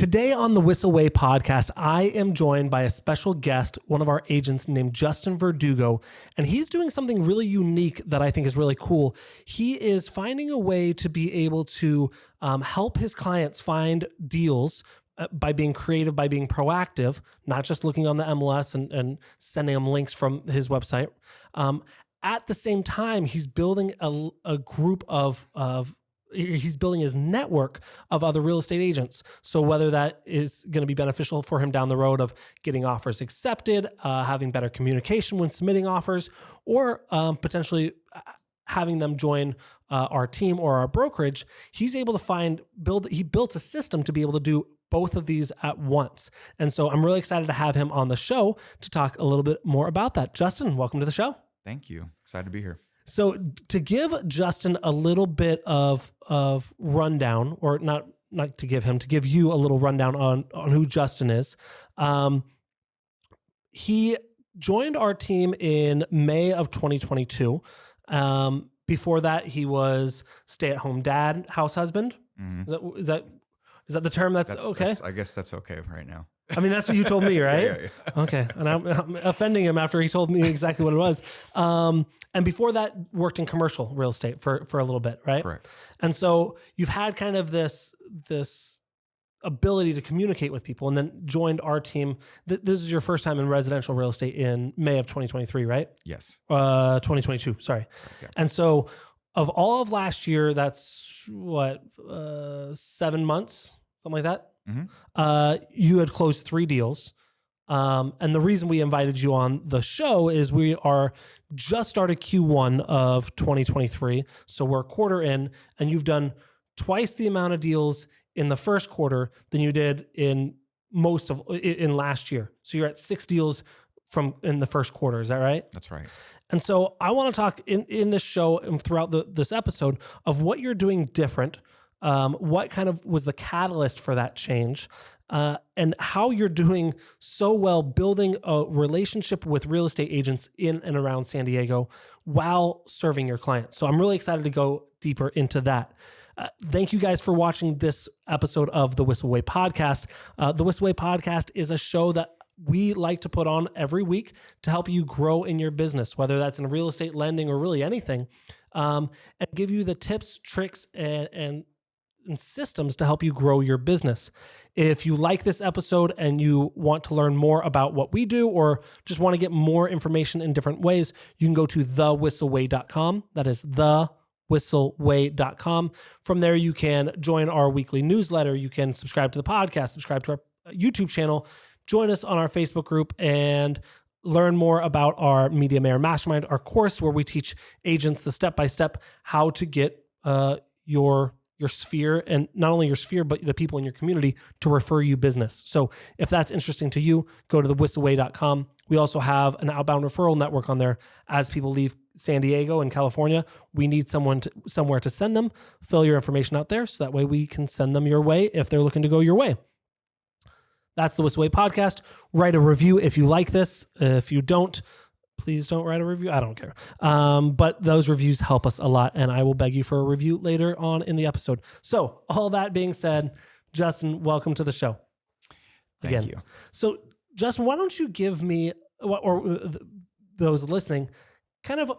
Today on the Whissel podcast, I am joined by a special guest, one of our agents named Justin Verdugo, and he's doing something really unique that I think is really cool. He is finding a way to be able to help his clients find deals by being creative, by being proactive, not just looking on the MLS and sending them links from his website. At the same time, he's building a group he's building his network of other real estate agents. So whether that is going to be beneficial for him down the road of getting offers accepted, having better communication when submitting offers, or potentially having them join our team or our brokerage, he's able to he built a system to be able to do both of these at once. And so I'm really excited to have him on the show to talk a little bit more about that. Justin, welcome to the show. Thank you. Excited to be here. So to give Justin a little bit of rundown, or not to give you a little rundown on who Justin is. He joined our team in May of 2022. Before that, he was stay-at-home dad, house husband. Mm-hmm. Is that the term that's okay? I guess that's okay right now. I mean, that's what you told me, right? Yeah. Okay. And I'm offending him after he told me exactly what it was. And before that, worked in commercial real estate for a little bit, right? Correct. And so you've had kind of this ability to communicate with people, and then joined our team. This is your first time in residential real estate in May of 2023, right? Yes. 2022, sorry. Okay. And so of all of last year, that's what, 7 months, something like that? Mm-hmm. You had closed 3 deals. And the reason we invited you on the show is we are just started Q1 of 2023. So we're a quarter in, and you've done twice the amount of deals in the first quarter than you did in last year. So you're at 6 deals in the first quarter. Is that right? That's right. And so I want to talk in this show and throughout this episode of what you're doing different. What kind of was the catalyst for that change, and how you're doing so well building a relationship with real estate agents in and around San Diego while serving your clients. So I'm really excited to go deeper into that. Thank you guys for watching this episode of the Whissel podcast. The Whissel podcast is a show that we like to put on every week to help you grow in your business, whether that's in real estate lending or really anything, and give you the tips, tricks, and systems to help you grow your business. If you like this episode and you want to learn more about what we do, or just want to get more information in different ways, you can go to thewhisselway.com. That is thewhisselway.com. From there, you can join our weekly newsletter. You can subscribe to the podcast, subscribe to our YouTube channel, join us on our Facebook group, and learn more about our Media Mayor Mastermind, our course where we teach agents the step-by-step how to get your sphere, and not only your sphere, but the people in your community to refer you business. So if that's interesting to you, go to thewhisselway.com. We also have an outbound referral network on there. As people leave San Diego and California, we need somewhere to send them. Fill your information out there so that way we can send them your way if they're looking to go your way. That's the Whissel podcast. Write a review if you like this. If you don't, please don't write a review. I don't care. But those reviews help us a lot, and I will beg you for a review later on in the episode. So all that being said, Justin, welcome to the show. Again. Thank you. So Justin, why don't you give me, or those listening, kind of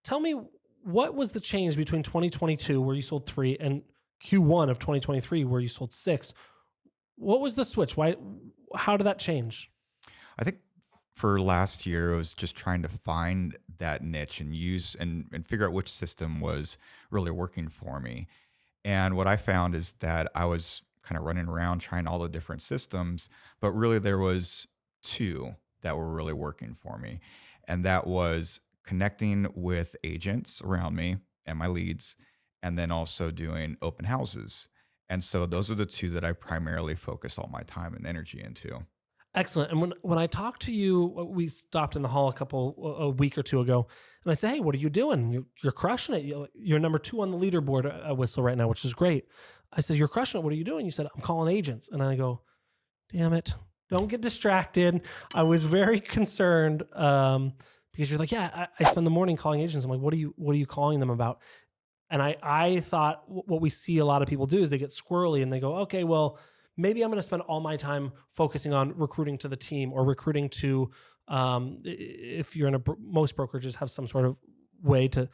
tell me what was the change between 2022 where you sold 3 and Q1 of 2023 where you sold 6? What was the switch? How did that change? I think for last year, I was just trying to find that niche and use and figure out which system was really working for me. And what I found is that I was kind of running around trying all the different systems, but really there was 2 that were really working for me. And that was connecting with agents around me and my leads, and then also doing open houses. And so those are the 2 that I primarily focus all my time and energy into. Excellent. And when I talked to you, we stopped in the hall a week or 2 ago, and I said, "Hey, what are you doing? You're crushing it. You're number 2 on the leaderboard at Whissel right now, which is great." I said, "You're crushing it. What are you doing?" You said, "I'm calling agents." And I go, "Damn it. Don't get distracted." I was very concerned because you're like, "Yeah, I spend the morning calling agents." I'm like, what are you calling them about?" And I thought what we see a lot of people do is they get squirrely and they go, "Okay, well, maybe I'm going to spend all my time focusing on recruiting to the team or recruiting to, if you're in most brokerages have some sort of way to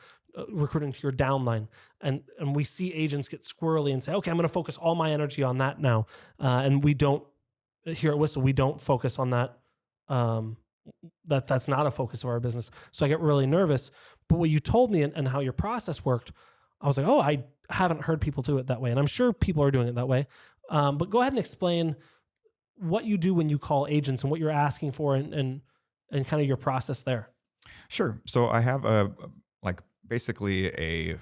recruiting to your downline. And we see agents get squirrely and say, okay, I'm going to focus all my energy on that now. And we don't, here at Whissel, we don't focus on that. That's not a focus of our business. So I get really nervous. But what you told me and how your process worked, I was like, oh, I haven't heard people do it that way. And I'm sure people are doing it that way. But go ahead and explain what you do when you call agents and what you're asking for and kind of your process there. Sure. So I have basically a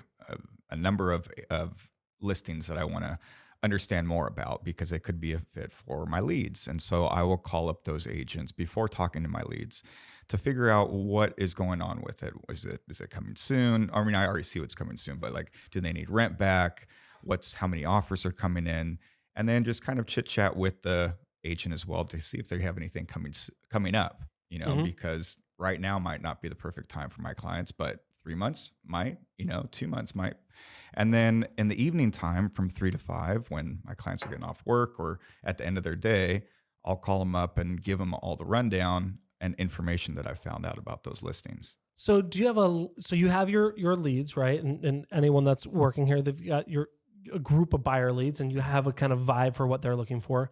number of listings that I want to understand more about because it could be a fit for my leads. And so I will call up those agents before talking to my leads to figure out what is going on with it. Is it coming soon? I mean, I already see what's coming soon, but like, do they need rent back? How many offers are coming in? And then just kind of chit chat with the agent as well to see if they have anything coming up, because right now might not be the perfect time for my clients, but 3 months might, 2 months might. And then in the evening time from 3 to 5, when my clients are getting off work or at the end of their day, I'll call them up and give them all the rundown and information that I found out about those listings. So do you have your leads, right? And anyone that's working here, they've got a group of buyer leads and you have a kind of vibe for what they're looking for.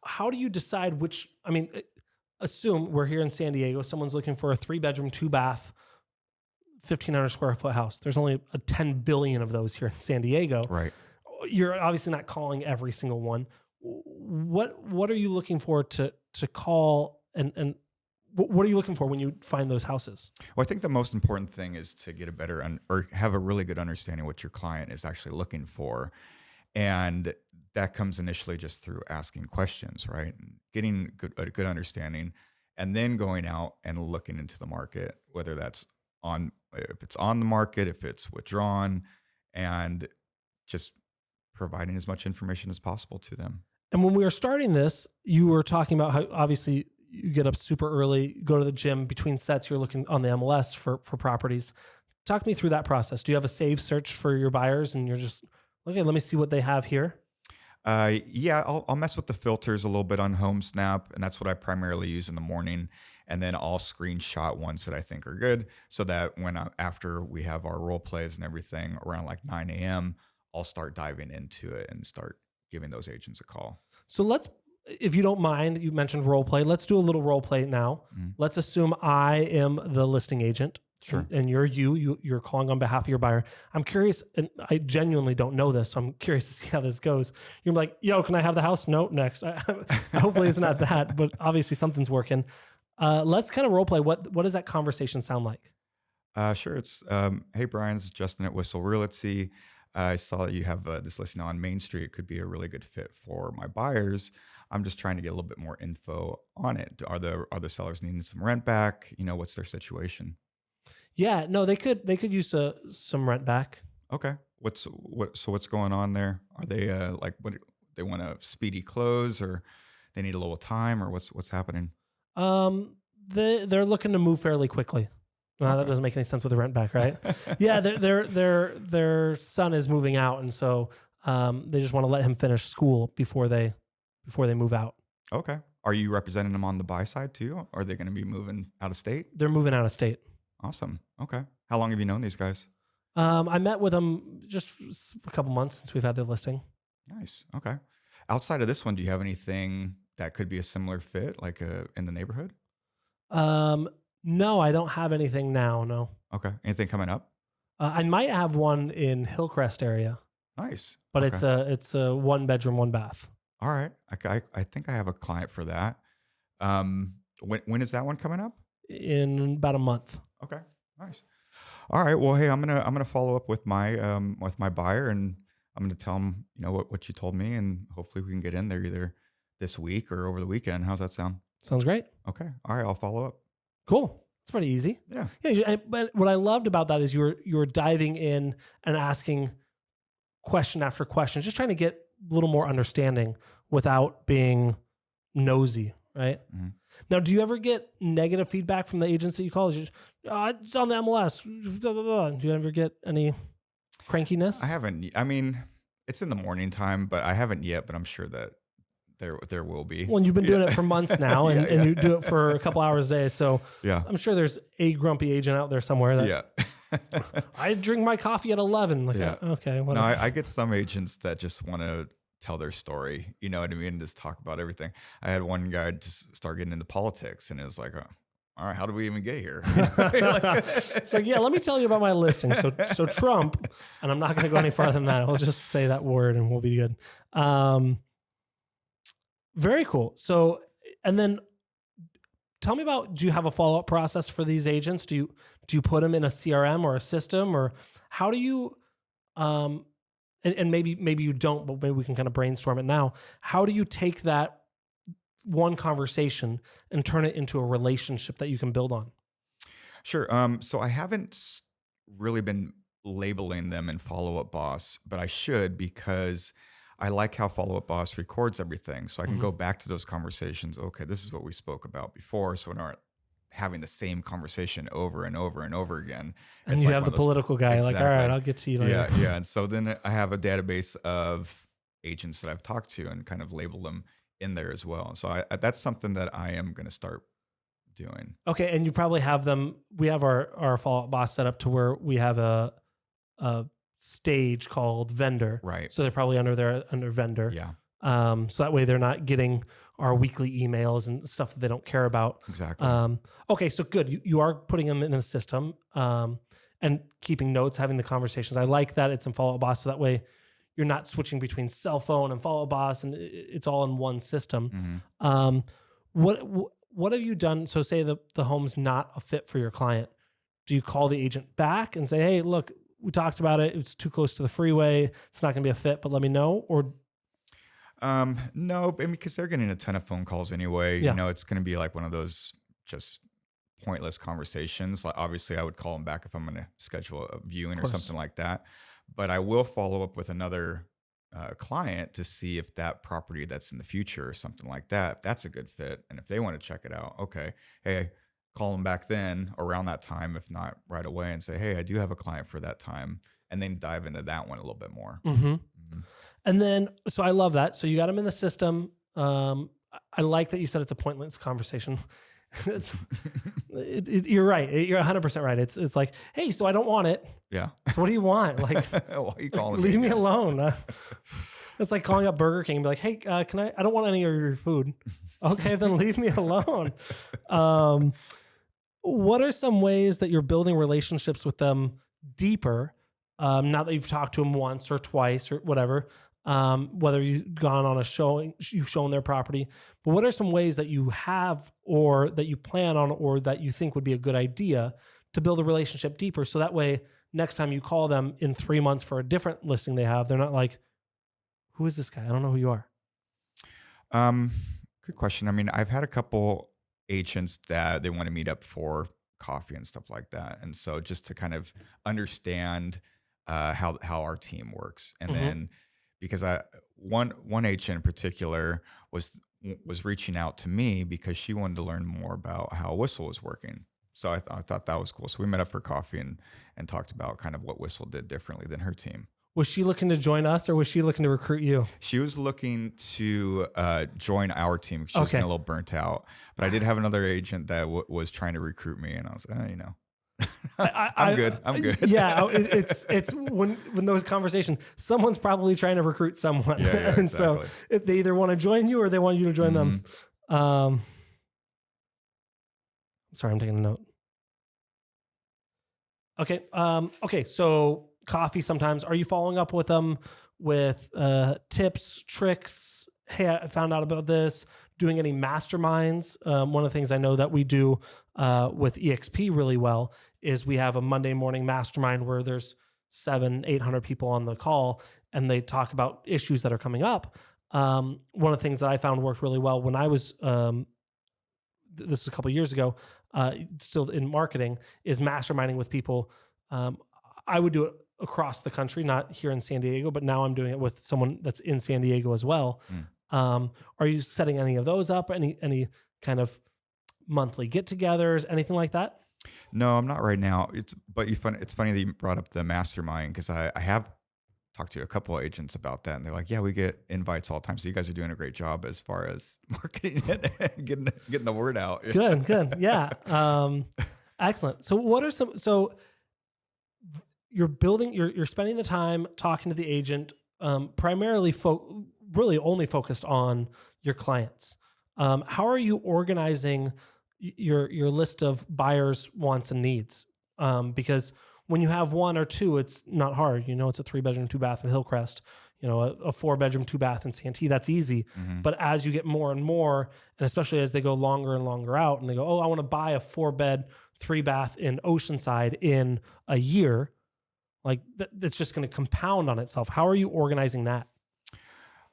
How do you decide assume we're here in San Diego, someone's looking for a 3-bedroom, 2-bath, 1,500 square foot house. There's only 10 billion of those here in San Diego. Right. You're obviously not calling every single one. What are you looking for to call and what are you looking for when you find those houses? Well, I think the most important thing is to get a better or have a really good understanding what your client is actually looking for. And that comes initially just through asking questions, right? And getting a good understanding and then going out and looking into the market, whether that's if it's on the market, if it's withdrawn, and just providing as much information as possible to them. And when we were starting this, you were talking about how obviously you get up super early, go to the gym between sets, you're looking on the MLS for properties. Talk me through that process. Do you have a save search for your buyers and you're just, okay, let me see what they have here? Yeah, I'll mess with the filters a little bit on HomeSnap, and that's what I primarily use in the morning. And then I'll screenshot ones that I think are good so that after we have our role plays and everything around like 9 a.m., I'll start diving into it and start giving those agents a call. So if you don't mind, you mentioned role play. Let's do a little role play now. Mm-hmm. Let's assume I am the listing agent. Sure. And you're calling on behalf of your buyer. I'm curious, and I genuinely don't know this, so I'm curious to see how this goes. You're like, yo, can I have the house? No, next. Hopefully it's not that, but obviously something's working. Let's kind of role play. What does that conversation sound like? Sure. It's, hey, Bryan, this is Justin at Whissel Realty. I saw that you have this listing on Main Street. It could be a really good fit for my buyers. I'm just trying to get a little bit more info on it. Are the sellers needing some rent back? What's their situation? Yeah, no, they could use some rent back. Okay. What's going on there? Are they what they want a speedy close or they need a little time or what's happening? They're looking to move fairly quickly. That doesn't make any sense with the rent back, right? Yeah, their son is moving out, and so they just want to let him finish school before they move out. Okay. Are you representing them on the buy side too? Are they going to be moving out of state? They're moving out of state. Awesome. Okay. How long have you known these guys? I met with them just a couple months since we've had the listing. Nice. Okay. Outside of this one, do you have anything that could be a similar fit, like in the neighborhood? No, I don't have anything now. No. Okay. Anything coming up? I might have one in Hillcrest area. Nice. But okay. it's a 1-bedroom, 1-bath. All right. I think I have a client for that. When is that one coming up? In about a month. Okay. Nice. All right. Well, hey, I'm gonna follow up with my buyer, and I'm gonna tell him what you told me, and hopefully we can get in there either this week or over the weekend. How's that sound? Sounds great. Okay. All right. I'll follow up. Cool. It's pretty easy. Yeah. Yeah. But what I loved about that is you were diving in and asking question after question, just trying to get a little more understanding without being nosy, right? Mm-hmm. Now, do you ever get negative feedback from the agents that you call? It's on the MLS. Blah, blah, blah. Do you ever get any crankiness? I haven't. I mean, It's in the morning time, but I haven't yet, but I'm sure that there will be. Well, and you've been doing it for months now, Yeah, and yeah. you do it for a couple hours a day. So Yeah. I'm sure there's a grumpy agent out there somewhere that Yeah. I drink my coffee at 11. Like, Yeah. okay, No, whatever. I get some agents that just want to tell their story, you know what I mean? Just talk about everything. I had one guy just start getting into politics, and it was like, all right, how did we even get here? It's like, yeah, let me tell you about my listing. So Trump, and I'm not going to go any farther than that. I'll just say that word and we'll be good. Very cool. So, and then tell me about, do you have a follow-up process for these agents? Do you put them in a CRM or a system, or how do you, and maybe you don't, but maybe we can kind of brainstorm it now. How do you take that one conversation and turn it into a relationship that you can build on? Sure. So I haven't really been labeling them in Follow Up Boss, but I should, because I like how Follow Up Boss records everything. So I can Mhm. go back to those conversations. Okay, this is what we spoke about before. So we aren't having the same conversation over and over and over again. And It's you like have one the of those. political guy, like, all right, Exactly. I'll get to you later. Yeah, yeah. And so then I have a database of agents that I've talked to and kind of label them in there as well. So that's something that I am going to start doing. Okay, and you probably have them. We have our follow-up boss set up to where we have a stage called vendor. Right. So they're probably under vendor. Yeah, So that way they're not getting our weekly emails and stuff that they don't care about. exactly. Okay, so good. You are putting them in a system and keeping notes, having the conversations. I like that it's in follow-up boss, so that way you're not switching between cell phone and follow-up boss, and it's all in one system. hmm What have you done? So say the home's not a fit for your client. Do you call the agent back and say, hey, look, we talked about it. It's too close to the freeway. It's not going to be a fit, but let me know. Or No, I mean, because they're getting a ton of phone calls anyway. yeah, You know, it's going to be like one of those just pointless conversations. Like, obviously, I would call them back if I'm going to schedule a viewing of or course. something like that. But I will follow up with another client to see if that property that's in the future or something like that, if that's a good fit. And if they want to check it out, okay, hey, call them back then around that time, if not right away, and say, hey, I do have a client for that time. And then dive into that one a little bit more. Mm-hmm. Mhm. And then, so I love that. So you got them in the system. I like that you said it's a pointless conversation. it's, you're right. You're 100% right. It's like, hey, so I don't want it. Yeah. So what do you want? Like, Why are you calling leave me again? alone. It's like calling up Burger King and be like, hey, can I don't want any of your food. Okay, then leave me alone. What are some ways that you're building relationships with them deeper? Now that you've talked to them once or twice or whatever, whether you've gone on a showing, you've shown their property, but what are some ways that you have or that you plan on or that you think would be a good idea to build a relationship deeper? So that way, next time you call them in 3 months for a different listing they have, they're not like, who is this guy? I don't know who you are. Um, Good question. I mean, I've had a couple agents that they want to meet up for coffee and stuff like that, and so just to kind of understand how our team works, and Mhm. then because one agent in particular was reaching out to me because she wanted to learn more about how Whissel was working. So I thought that was cool. So we met up for coffee and talked about kind of what Whissel did differently than her team. Was she looking to join us or was she looking to recruit you? She was looking to join our team. She was Okay. getting a little burnt out, but I did have another agent that was trying to recruit me, and I was, I'm good. I'm good. Yeah, it's when those conversations, someone's probably trying to recruit someone, Yeah, and so exactly. if they either want to join you or they want you to join them. Sorry, I'm taking a note. Okay. Okay. So coffee sometimes. Are you following up with them with tips, tricks? Hey, I found out about this. Doing any masterminds? One of the things I know that we do with EXP really well is we have a Monday morning mastermind where there's 700-800 people on the call and they talk about issues that are coming up. One of the things that I found worked really well when I was this was a couple of years ago, still in marketing, is masterminding with people. I would do it across the country, not here in San Diego, but now I'm doing it with someone that's in San Diego as well. Are you setting any of those up? Any kind of monthly get-togethers, anything like that? No, I'm not right now. It's funny that you brought up the mastermind because I have talked to a couple of agents about that, and they're like, "Yeah, we get invites all the time. So you guys are doing a great job as far as marketing it and getting the word out." Good. Yeah. Excellent. So what are so you're spending the time talking to the agent, primarily really only focused on your clients. How are you organizing your list of buyers' wants and needs? Because when you have one or two, it's not hard. It's a 3-bedroom, 2-bath in Hillcrest. A 4-bedroom, 2-bath in Santee. That's easy. Mhm. But as you get more and more, and especially as they go longer and longer out, and they go, oh, I want to buy a 4-bed, 3-bath in Oceanside in a year. Like that's just going to compound on itself. How are you organizing that?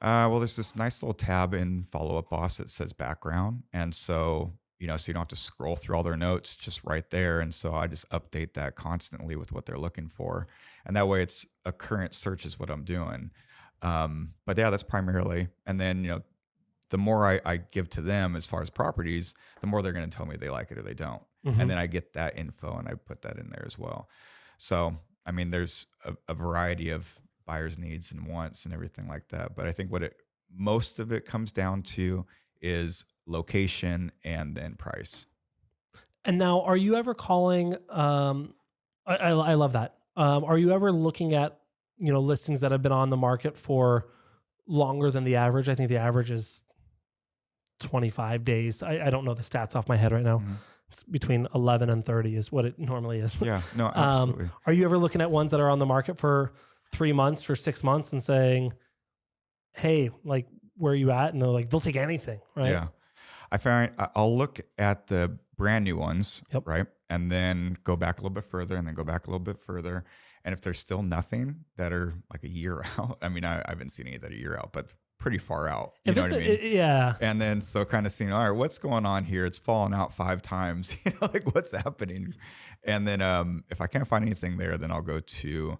Well, there's this nice little tab in Follow Up Boss that says background. And so, so you don't have to scroll through all their notes, just right there. And so I just update that constantly with what they're looking for. And that way it's a current search is what I'm doing. But yeah, that's primarily, and then, the more I give to them as far as properties, the more they're going to tell me they like it or they don't. Mhm. And then I get that info and I put that in there as well. So, I mean, there's a variety of buyers' needs and wants and everything like that. But I think most of it comes down to is location and then price. And now, are you ever calling? I love that. Are you ever looking at listings that have been on the market for longer than the average? I think the average is 25 days. I don't know the stats off my head right now. Mhm. It's between 11 and 30 is what it normally is. Yeah, no, absolutely. Are you ever looking at ones that are on the market for 3 months or 6 months and saying, hey, like, where are you at? And they're like, they'll take anything, right? Yeah. I'll look at the brand new ones, Yep. right? And then go back a little bit further and then go back a little bit further. And if there's still nothing that are like a year out, I mean, I haven't seen any that are a year out, but pretty far out. You know what I mean? Yeah. And then so kind of seeing, all right, what's going on here? It's fallen out 5 times. Like what's happening? And then if I can't find anything there, then I'll go to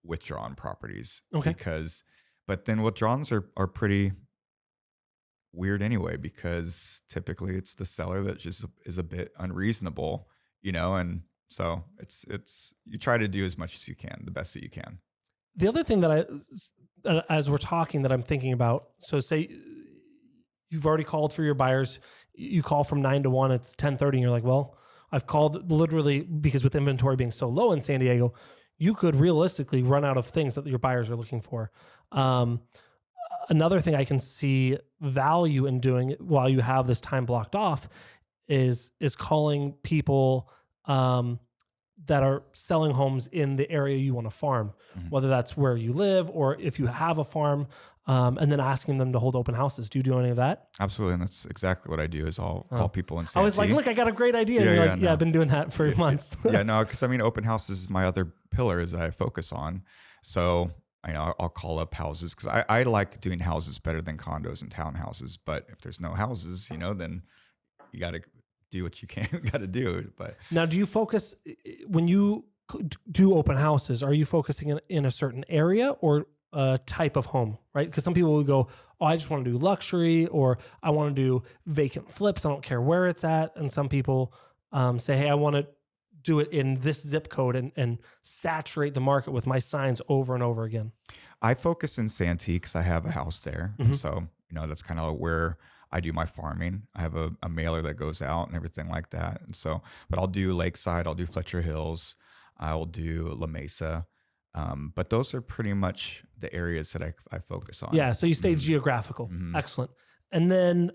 withdrawn properties. Okay. But then withdrawns are pretty weird anyway, because typically it's the seller that just is a bit unreasonable, and so it's you try to do as much as you can, the best that you can. The other thing that as we're talking that I'm thinking about, so say you've already called for your buyers, you call from 9 to 1, it's 10:30, and you're like, well, I've called literally because with inventory being so low in San Diego, you could realistically run out of things that your buyers are looking for. Another thing I can see value in doing while you have this time blocked off is calling people that are selling homes in the area you want to farm, whether that's where you live or if you have a farm, and then asking them to hold open houses. Do you do any of that? Absolutely, and that's exactly what I do. Is I'll call people in Santee. I was like, look, I got a great idea. And you're like, I've been doing that for months. Yeah, no, because I mean, open houses is my other pillar that I focus on. So I'll call up houses because I like doing houses better than condos and townhouses. But if there's no houses, then you got to do what you got to do. But now, do you focus when you do open houses? Are you focusing in a certain area or a type of home? Right? Because some people will go, "Oh, I just want to do luxury," or "I want to do vacant flips. I don't care where it's at." And some people say, "Hey, I want to do it in this zip code and saturate the market with my signs over and over again." I focus in Santee because I have a house there. Mm-hmm. So, that's kind of where I do my farming. I have a mailer that goes out and everything like that. And so, but I'll do Lakeside, I'll do Fletcher Hills, I'll do La Mesa. But those are pretty much the areas that I focus on. Yeah. So you stay geographical. Mm-hmm. Excellent. And then,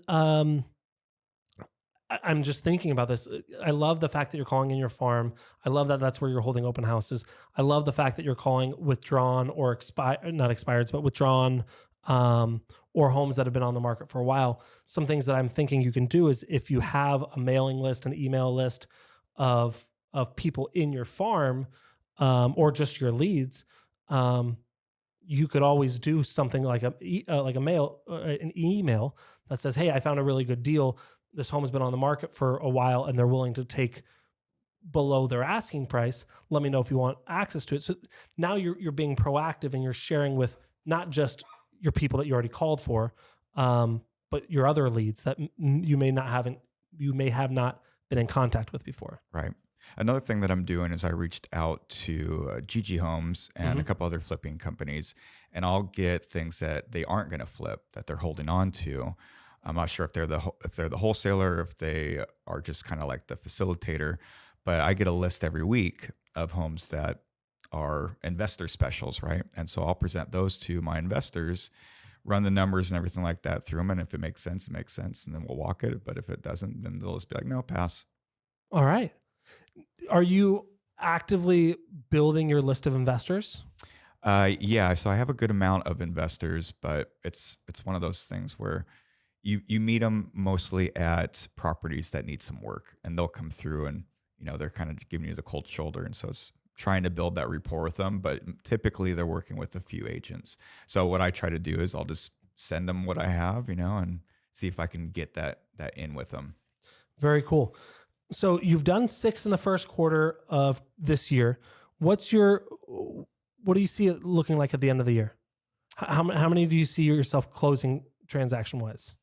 I'm just thinking about this. I love the fact that you're calling in your farm. I love that that's where you're holding open houses. I love the fact that you're calling withdrawn or not expired, but withdrawn or homes that have been on the market for a while. Some things that I'm thinking you can do is if you have a mailing list, an email list of people in your farm or just your leads, you could always do something like an email that says, "Hey, I found a really good deal. This home has been on the market for a while and they're willing to take below their asking price. Let me know if you want access to it." So now you're being proactive and you're sharing with not just your people that you already called for, but your other leads that you may have not been in contact with before. Right. Another thing that I'm doing is I reached out to Gigi Homes and a Mm-hmm. couple other flipping companies, and I'll get things that they aren't going to flip that they're holding on to. I'm not sure if if they're the wholesaler, or if they are just kind of like the facilitator, but I get a list every week of homes that are investor specials, right? And so I'll present those to my investors, run the numbers and everything like that through them, and if it makes sense, it makes sense, and then we'll walk it. But if it doesn't, then they'll just be like, no, pass. All right. Are you actively building your list of investors? Yeah, so I have a good amount of investors, but it's one of those things where you meet them mostly at properties that need some work, and they'll come through, and they're kind of giving you the cold shoulder, and so it's trying to build that rapport with them. But typically they're working with a few agents. So what I try to do is I'll just send them what I have, and see if I can get that in with them. Very cool. So you've done 6 in the first quarter of this year. What do you see it looking like at the end of the year? How many do you see yourself closing transaction wise?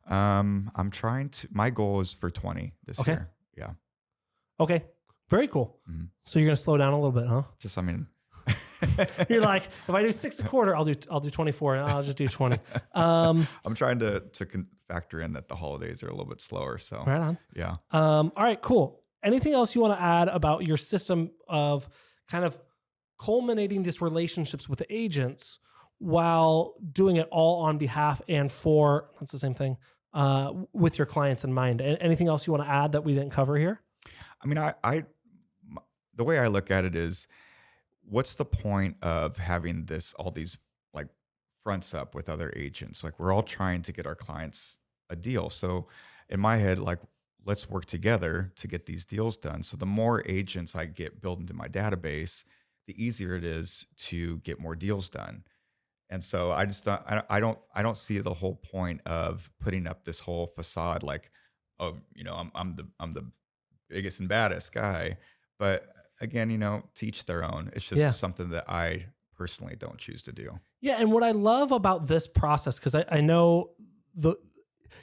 I'm trying to. My goal is for 20 this Okay. year. Yeah. Okay. Very cool. Mhm. So you're going to slow down a little bit, huh? Just, I mean, You're like, if I do 6 a quarter, I'll do 24 and I'll just do 20. I'm trying to factor in that the holidays are a little bit slower. So Right on. yeah. All right, cool. Anything else you want to add about your system of kind of culminating these relationships with the agents while doing it all on behalf and for, that's the same thing, with your clients in mind? Anything else you want to add that we didn't cover here? I mean, the way I look at it is, what's the point of having all these like fronts up with other agents? Like, we're all trying to get our clients a deal. So in my head, like, let's work together to get these deals done. So the more agents I get built into my database, the easier it is to get more deals done. And so I just don't, I don't see the whole point of putting up this whole facade like, oh, I'm the biggest and baddest guy. But again, to each their own. It's just Yeah. something that I personally don't choose to do. Yeah, and what I love about this process, because I know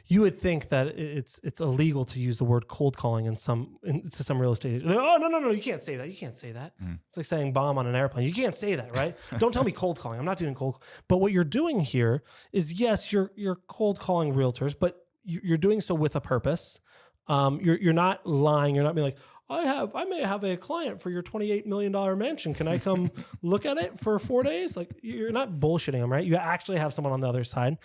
you would think that it's illegal to use the word cold calling to some real estate agent. Oh, no, you can't say that. You can't say that. It's like saying bomb on an airplane. You can't say that, right? Don't tell me cold calling. I'm not doing cold. But what you're doing here is, yes, you're cold calling realtors, but you're doing so with a purpose. You're not lying. You're not being like, I may have a client for your $28 million mansion. Can I come look at it for 4 days? Like, you're not bullshitting them, right? You actually have someone on the other side.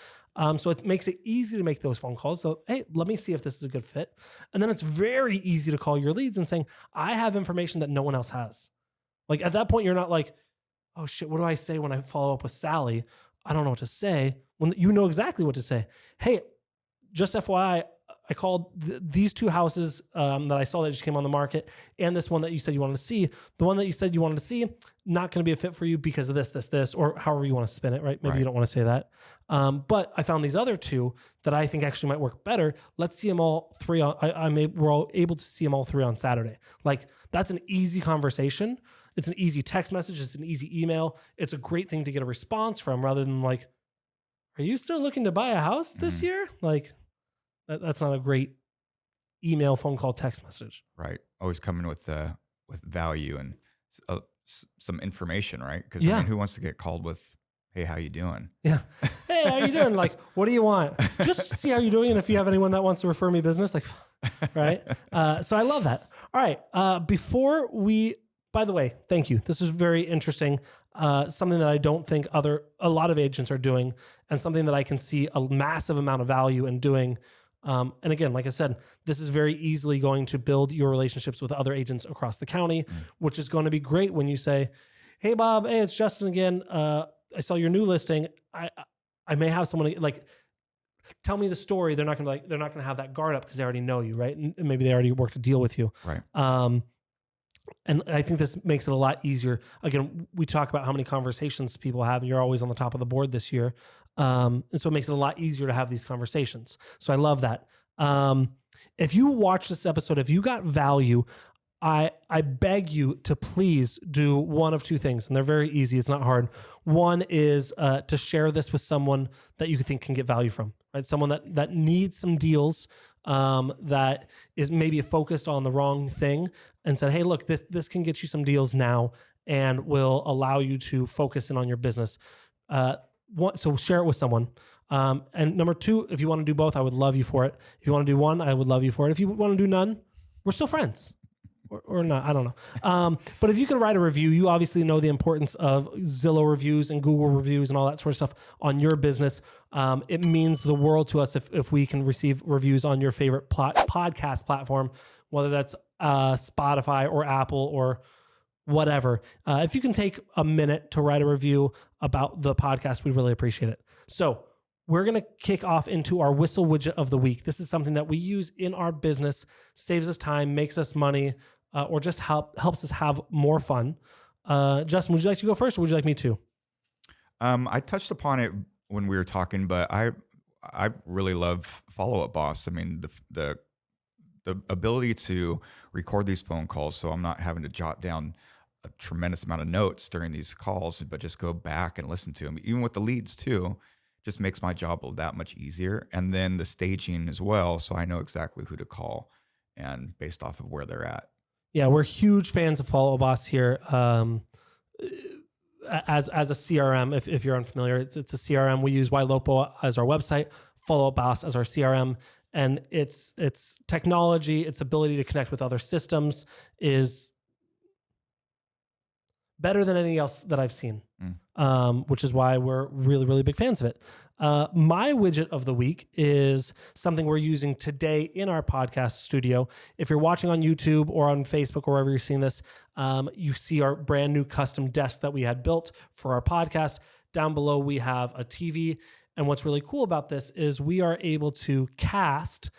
So it makes it easy to make those phone calls. So, hey, let me see if this is a good fit. And then it's very easy to call your leads and saying, I have information that no one else has. Like, at that point, you're not like, oh shit, what do I say when I follow up with Sally? I don't know what to say. When you know exactly what to say. Hey, just FYI, I called these 2 houses that I saw that just came on the market, and this one that you said you wanted to see. The one that you said you wanted to see, not going to be a fit for you because of this, or however you want to spin it, right? Maybe you don't want to say that. But I found these other 2 that I think actually might work better. Let's see them all 3 on. We're all able to see them all 3 on Saturday. Like, that's an easy conversation. It's an easy text message. It's an easy email. It's a great thing to get a response from, rather than like, are you still looking to buy a house this year? Like, that's not a great email, phone call, text message. Right. Always coming with value and some information, right? Because Yeah. who wants to get called with, hey, how you doing? Yeah. Hey, how you doing? Like, what do you want? Just see how you're doing. And if you have anyone that wants to refer me business, like, right. So I love that. All right. By the way, thank you. This was very interesting. Something that I don't think a lot of agents are doing, and something that I can see a massive amount of value in doing. And again, like I said, this is very easily going to build your relationships with other agents across the county, which is going to be great when you say, hey, Bob, hey, it's Justin again. I saw your new listing. I may have someone like, tell me the story. They're not going to have that guard up because they already know you, right? And maybe they already worked a deal with you. Right. And I think this makes it a lot easier. Again, we talk about how many conversations people have, and you're always on the top of the board this year. And so it makes it a lot easier to have these conversations. So I love that. If you watch this episode, if you got value, I beg you to please do one of 2 things, and they're very easy. It's not hard. One is to share this with someone that you think can get value from, right? Someone that needs some deals, that is maybe focused on the wrong thing and said, hey, look, this can get you some deals now and will allow you to focus in on your business. So share it with someone. And number two, if you want to do both, I would love you for it. If you want to do one, I would love you for it. If you want to do none, we're still friends. Or not, I don't know. But if you can write a review, you obviously know the importance of Zillow reviews and Google reviews and all that sort of stuff on your business. It means the world to us if we can receive reviews on your favorite podcast platform, whether that's Spotify or Apple or whatever. If you can take a minute to write a review about the podcast, we'd really appreciate it. So we're going to kick off into our Whissel widget of the week. This is something that we use in our business, saves us time, makes us money, or just helps us have more fun. Justin, would you like to go first, or would you like me to? I touched upon it when we were talking, but I really love Follow Up Boss. I mean, the ability to record these phone calls, so I'm not having to jot down a tremendous amount of notes during these calls, but just go back and listen to them. Even with the leads too, just makes my job that much easier. And then the staging as well, so I know exactly who to call and based off of where they're at. Yeah, we're huge fans of Follow Up Boss here. As a CRM, if you're unfamiliar, it's a CRM. We use Ylopo as our website, Follow Up Boss as our CRM, and its technology, its ability to connect with other systems is better than anything else that I've seen, which is why we're really, really big fans of it. My widget of the week is something we're using today in our podcast studio. If you're watching on YouTube or on Facebook or wherever you're seeing this, you see our brand new custom desk that we had built for our podcast. Down below, we have a TV. And what's really cool about this is we are able to cast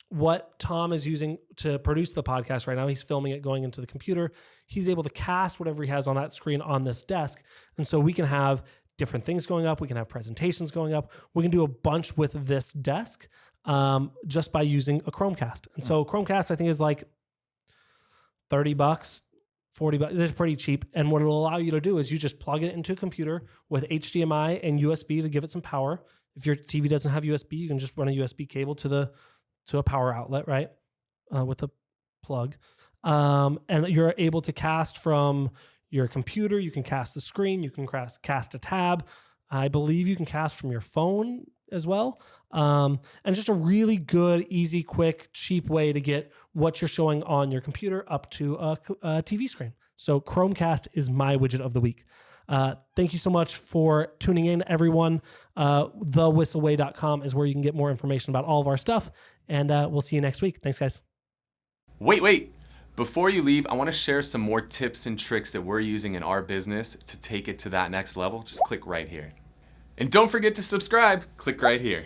what Tom is using to produce the podcast right now. He's filming it going into the computer. He's able to cast whatever he has on that screen on this desk. And so we can have different things going up. We can have presentations going up. We can do a bunch with this desk just by using a Chromecast. And so Chromecast, I think, is like $30, $40. It's pretty cheap. And what it'll allow you to do is you just plug it into a computer with HDMI and USB to give it some power. If your TV doesn't have USB, you can just run a USB cable to a power outlet, right? With a plug. And you're able to cast from your computer. You can cast the screen. You can cast a tab. I believe you can cast from your phone as well. And just a really good, easy, quick, cheap way to get what you're showing on your computer up to a TV screen. So Chromecast is my widget of the week. Thank you so much for tuning in, everyone. TheWhisselWay.com is where you can get more information about all of our stuff. And we'll see you next week. Thanks, guys. Wait. Before you leave, I want to share some more tips and tricks that we're using in our business to take it to that next level. Just click right here. And don't forget to subscribe. Click right here.